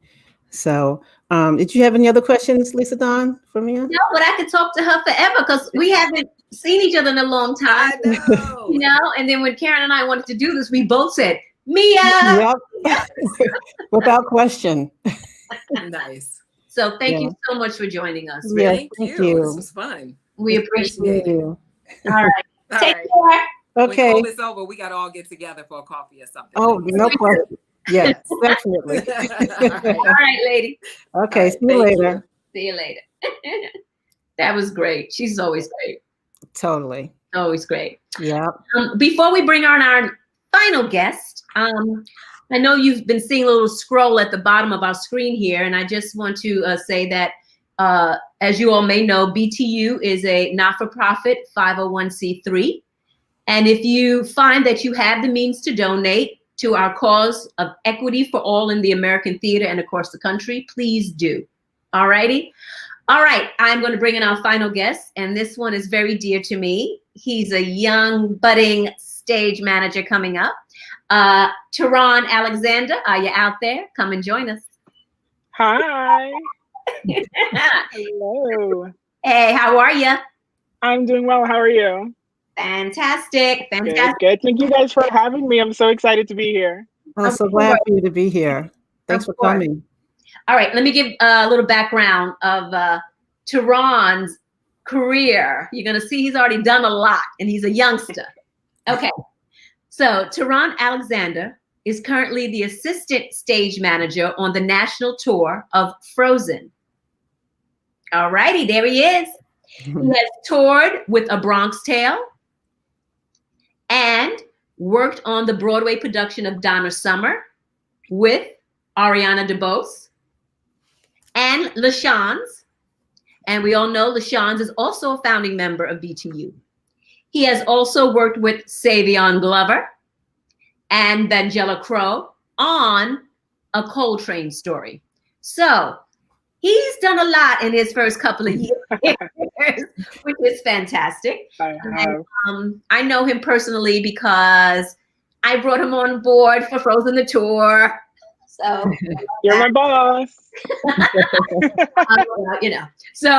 So, did you have any other questions, Lisa Dawn, for Mia? No, but I could talk to her forever because we haven't seen each other in a long time. I know. You know, and then when Carin and I wanted to do this, we both said, Mia. Yep. Without question. Nice. So thank you so much for joining us. Yes, thank you. This was fun. We appreciate it. You. All right. Take care. Okay. When COVID over, we got to all get together for a coffee or something. Oh, no question. Yes, definitely. All right, lady. Okay, right, see you later. See you later. That was great. She's always great. Totally. Always great. Yeah. Before we bring on our final guest, I know you've been seeing a little scroll at the bottom of our screen here, and I just want to say that as you all may know, BTU is a not-for-profit 501c3. And if you find that you have the means to donate to our cause of equity for all in the American theater and across the country, please do. All righty? All right, I'm going to bring in our final guest, and this one is very dear to me. He's a young, budding stage manager coming up. Tehran Alexander, are you out there? Come and join us. Hi. Hello. Hey, how are you? I'm doing well. How are you? Fantastic. Fantastic. Good. Thank you guys for having me. I'm so excited to be here. I'm so glad for you to be here. Thanks for coming. All right, let me give a little background of Tehran's career. You're going to see he's already done a lot, and he's a youngster. Okay, so Tehran Alexander is currently the assistant stage manager on the national tour of Frozen. All righty, there he is. He has toured with A Bronx Tale and worked on the Broadway production of Donna Summer with Ariana DeBose and LaChanze. And we all know LaChanze is also a founding member of BTU. He has also worked with Savion Glover and Vangela Crowe on A Coltrane Story. So he's done a lot in his first couple of years, which is fantastic. I know him personally because I brought him on board for Frozen the Tour. So you're my boss. You know. So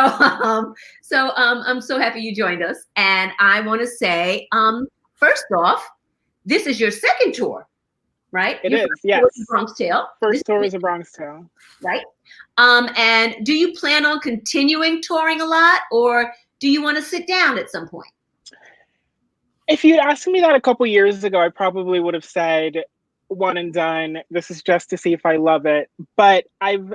I'm so happy you joined us, and I want to say, first off, this is your second tour, right? It is, yes. Bronx Tale. First tour was A Bronx Tale, right? And do you plan on continuing touring a lot, or do you want to sit down at some point? If you'd asked me that a couple years ago, I probably would have said one and done. This is just to see if I love it. But I've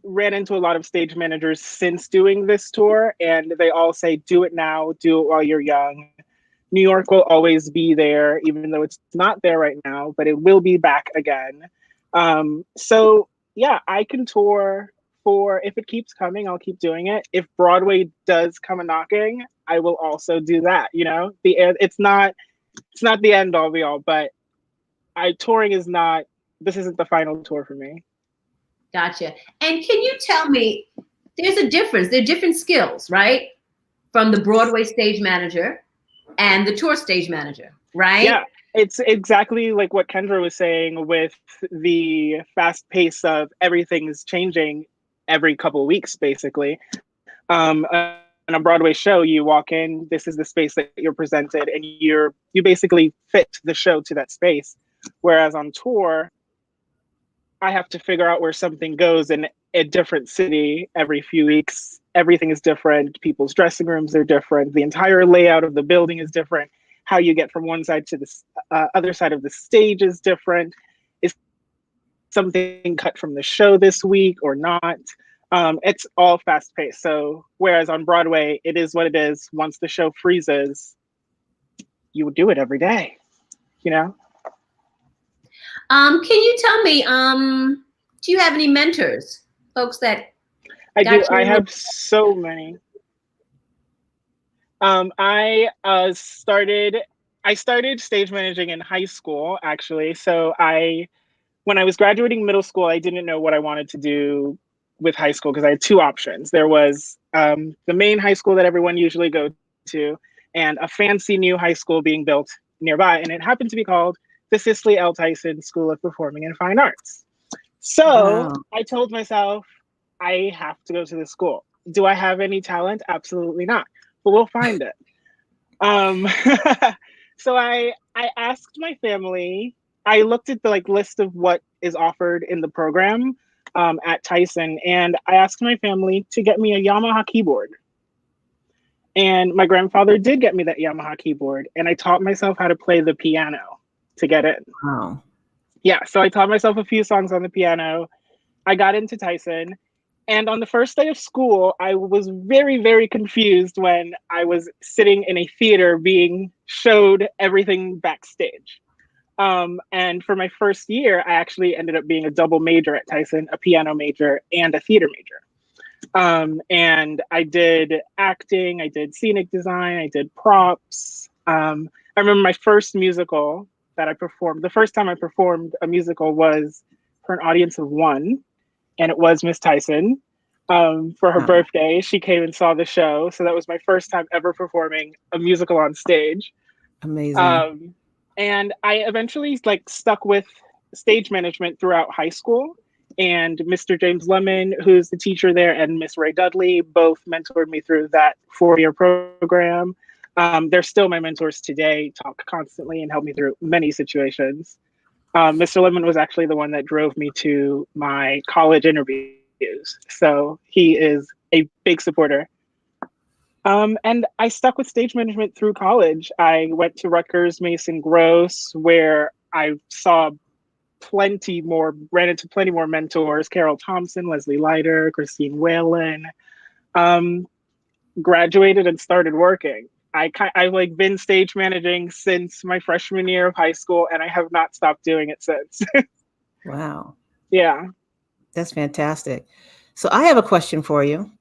ran into a lot of stage managers since doing this tour, and they all say, do it now, do it while you're young. New York will always be there, even though it's not there right now, but it will be back again. So yeah, I can tour for, if it keeps coming, I'll keep doing it. If Broadway does come a knocking, I will also do that. You know, it's not the end all be all, but touring is not, this isn't the final tour for me. Gotcha. And can you tell me, there's a difference, there are different skills, right? From the Broadway stage manager and the tour stage manager, right? Yeah, it's exactly like what Kendra was saying with the fast pace of everything is changing every couple of weeks, basically. On a Broadway show, you walk in, this is the space that you're presented, and you basically fit the show to that space. Whereas on tour, I have to figure out where something goes in a different city every few weeks. Everything is different. People's dressing rooms are different. The entire layout of the building is different. How you get from one side to the other side of the stage is different. Is something cut from the show this week or not? It's all fast paced. So whereas on Broadway, it is what it is. Once the show freezes, you would do it every day, you know? Can you tell me, do you have any mentors, folks that I do. I have so many. I started stage managing in high school, actually. So when I was graduating middle school, I didn't know what I wanted to do with high school because I had two options. There was the main high school that everyone usually goes to, and a fancy new high school being built nearby, and it happened to be called the Cicely L. Tyson School of Performing and Fine Arts. So I told myself, I have to go to this school. Do I have any talent? Absolutely not, but we'll find it. So I asked my family, I looked at the list of what is offered in the program at Tyson, and I asked my family to get me a Yamaha keyboard. And my grandfather did get me that Yamaha keyboard, and I taught myself how to play the piano to get in. Wow. Yeah, so I taught myself a few songs on the piano. I got into Tyson, and on the first day of school, I was very, very confused when I was sitting in a theater being showed everything backstage. And for my first year, I actually ended up being a double major at Tyson, a piano major and a theater major. And I did acting, I did scenic design, I did props. I remember my first musical that I performed. The first time I performed a musical was for an audience of one, and it was Miss Tyson. For her birthday, she came and saw the show. So that was my first time ever performing a musical on stage. Amazing. And I eventually stuck with stage management throughout high school. And Mr. James Lemon, who's the teacher there, and Miss Ray Dudley both mentored me through that 4-year program. They're still my mentors today, talk constantly and help me through many situations. Mr. Lemon was actually the one that drove me to my college interviews. So he is a big supporter. And I stuck with stage management through college. I went to Rutgers Mason Gross, where I ran into plenty more mentors: Carol Thompson, Leslie Leiter, Christine Whalen. Graduated and started working. I've been stage managing since my freshman year of high school, and I have not stopped doing it since. Wow. Yeah. That's fantastic. So I have a question for you.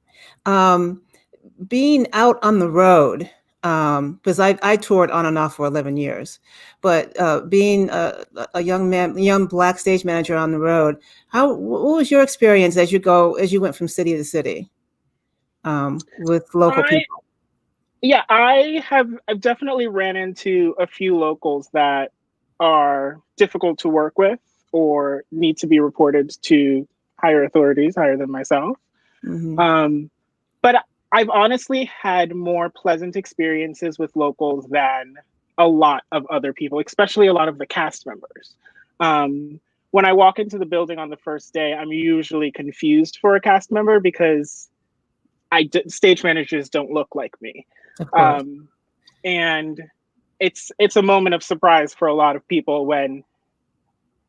Being out on the road, because I toured on and off for 11 years, but being a young Black stage manager on the road, what was your experience as you went from city to city with local people? Yeah, I've definitely ran into a few locals that are difficult to work with or need to be reported to higher authorities, higher than myself. Mm-hmm. But I've honestly had more pleasant experiences with locals than a lot of other people, especially a lot of the cast members. When I walk into the building on the first day, I'm usually confused for a cast member because stage managers don't look like me. Of course. And it's a moment of surprise for a lot of people when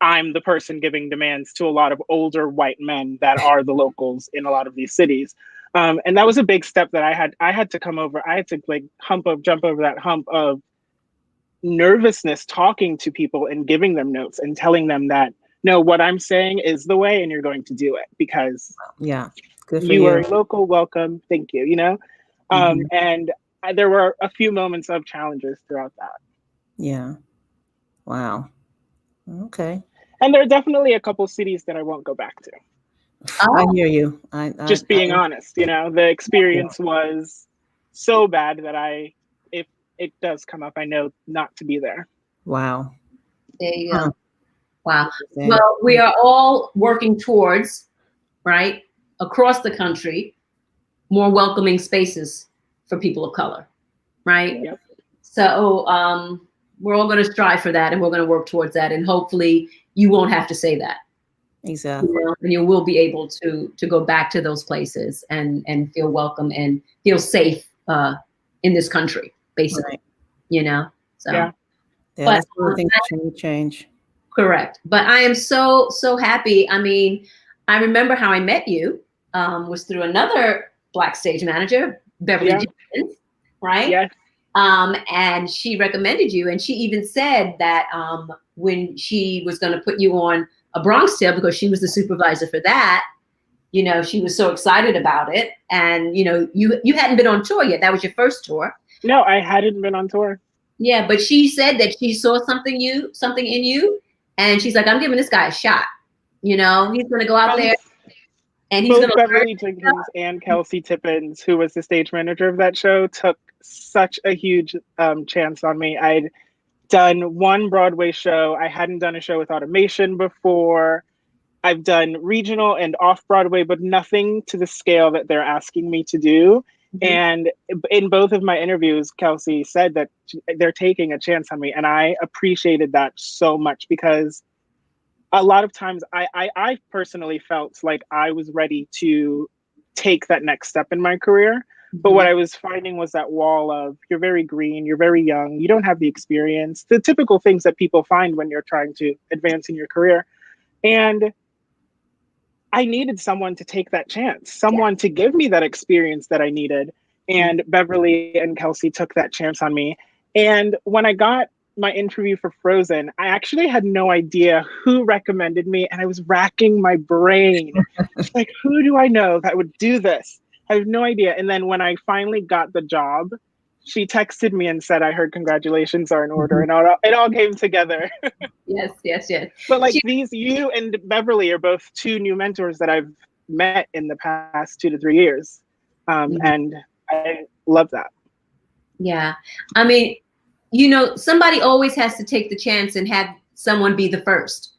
I'm the person giving demands to a lot of older white men that are the locals in a lot of these cities. And that was a big step that I had to come over. I had to jump over that hump of nervousness, talking to people and giving them notes and telling them that, no, what I'm saying is the way and you're going to do it because good for you are a local, welcome, thank you, Mm-hmm. And there were a few moments of challenges throughout that. Yeah. Wow. Okay. And there are definitely a couple cities that I won't go back to. I hear you. Just being honest, the experience was so bad that if it does come up, I know not to be there. Wow. There you go. Wow. Well, we are all working towards, right, across the country, more welcoming spaces for people of color, right? Yep. So we're all going to strive for that, and we're going to work towards that, and hopefully you won't have to say that. Exactly. And you will be able to go back to those places and feel welcome and feel safe in this country, basically. Right. So yeah, that's one thing that change. Correct. But I am so happy. I mean, I remember how I met you was through another Black stage manager, Beverly Jenkins, right? Yes. And she recommended you, and she even said that when she was going to put you on a Bronx Tale, because she was the supervisor for that, she was so excited about it. And you hadn't been on tour yet. That was your first tour. No, I hadn't been on tour. Yeah, but she said that she saw something in you, and she's like, I'm giving this guy a shot. He's going to go out there. And he's both Beverly Jenkins and Kelsey Tippins, who was the stage manager of that show, took such a huge chance on me. I'd done one Broadway show. I hadn't done a show with automation before. I've done regional and off-Broadway, but nothing to the scale that they're asking me to do. Mm-hmm. And in both of my interviews, Kelsey said that they're taking a chance on me. And I appreciated that so much because a lot of times I personally felt like I was ready to take that next step in my career. Mm-hmm. But what I was finding was that wall of, you're very green, you're very young, you don't have the experience, the typical things that people find when you're trying to advance in your career. And I needed someone to take that chance, someone to give me that experience that I needed. And Beverly and Kelsey took that chance on me. And when I got my interview for Frozen, I actually had no idea who recommended me, and I was racking my brain. Like, who do I know that would do this? I have no idea. And then when I finally got the job, she texted me and said, "I heard congratulations are in order," and it all came together. Yes. But like you and Beverly are both two new mentors that I've met in the past 2 to 3 years, and I love that. Yeah, I mean, you know, somebody always has to take the chance and have someone be the first,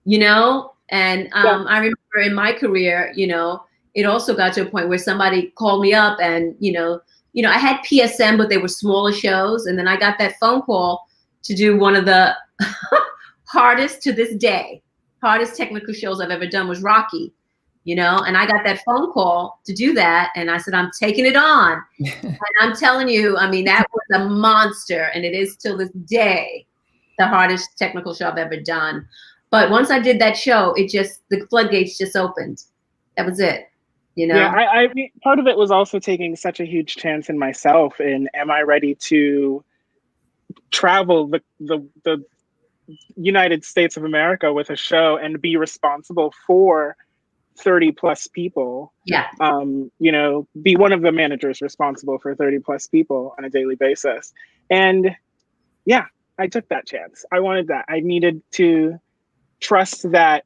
you know. And I remember in my career, you know, it also got to a point where somebody called me up, and you know, I had PSM, but they were smaller shows, and then I got that phone call to do one of the hardest technical shows I've ever done was Rocky, you know, and I got that phone call to do that, and I said, I'm taking it on. And I'm telling you, I mean, that was a monster, and it is till this day the hardest technical show I've ever done. But once I did that show, the floodgates just opened. That was it, you know? Yeah, I mean, part of it was also taking such a huge chance in myself, and am I ready to travel the United States of America with a show and be responsible for 30 plus people. Yeah. You know, be one of the managers responsible for 30 plus people on a daily basis. And yeah, I took that chance. I wanted that. I needed to trust that.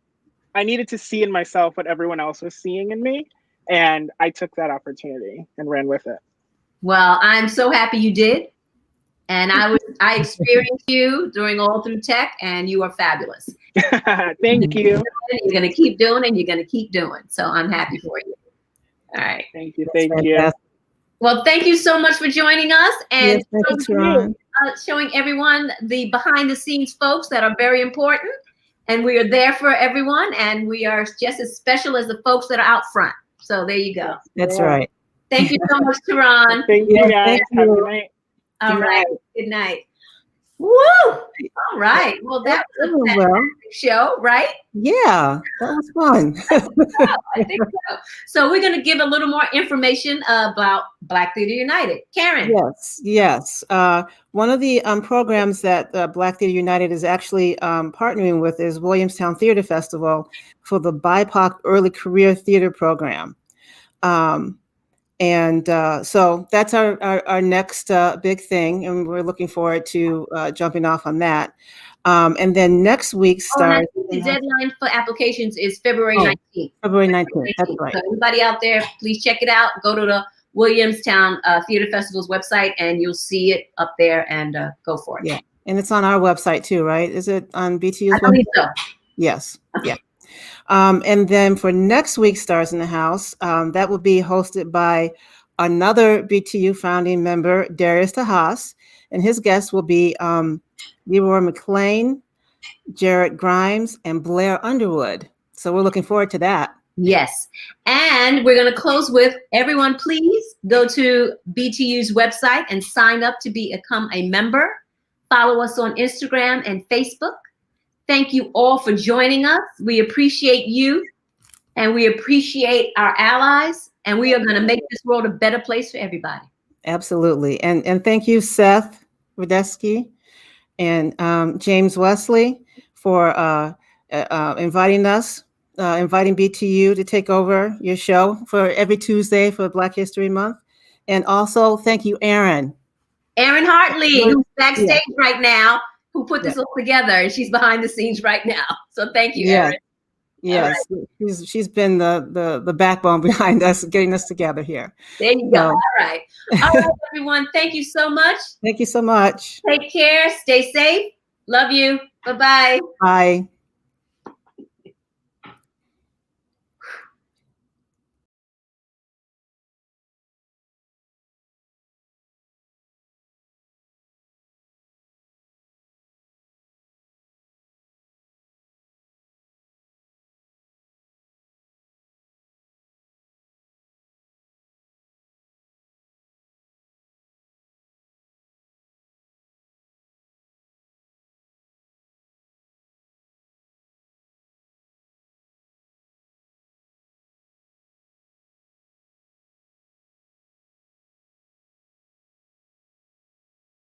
I needed to see in myself what everyone else was seeing in me. And I took that opportunity and ran with it. Well, I'm so happy you did. And I experienced you during All Through Tech, and you are fabulous. Thank you. You're going to keep doing, and you're going to keep doing. So I'm happy for you. All right. Thank you. Thank you. Well, thank you so much for joining us, and showing everyone the behind the scenes folks that are very important. And we are there for everyone, and we are just as special as the folks that are out front. So there you go. That's right. Thank you so much, Tehran. Thank you, guys. Have a good night. All right. Good night. Woo! All right. Well, that was a fantastic show, right? Yeah, that was fun. I think so. So we're going to give a little more information about Black Theater United. Carin. Yes. One of the programs that Black Theater United is actually partnering with is Williamstown Theater Festival for the BIPOC Early Career Theater Program. And so that's our next big thing, and we're looking forward to jumping off on that. And then next week starts. The deadline for applications is February 19th. February 19th, that's right. So everybody out there, please check it out. Go to the Williamstown Theater Festival's website, and you'll see it up there, and go for it. Yeah, and it's on our website too, right? Is it on BTU's website? I believe so. Yes, yeah. And then for next week's Stars in the House, that will be hosted by another BTU founding member, Darius DeHaas, and his guests will be Leroy McLean, Jarrett Grimes, and Blair Underwood. So we're looking forward to that. Yes. And we're going to close with everyone, please go to BTU's website and sign up to become a member. Follow us on Instagram and Facebook. Thank you all for joining us. We appreciate you, and we appreciate our allies, and we are going to make this world a better place for everybody. Absolutely. And thank you, Seth Radesky and James Wesley for inviting us, inviting BTU to take over your show for every Tuesday for Black History Month. And also thank you, Erin. Erin Hartley, who's backstage right now, who put this all together, and she's behind the scenes right now. So thank you, Erin. Yes, right. She's been the backbone behind us getting us together here. There you go. All right, everyone. Thank you so much. Thank you so much. Take care. Stay safe. Love you. Bye-bye. Bye.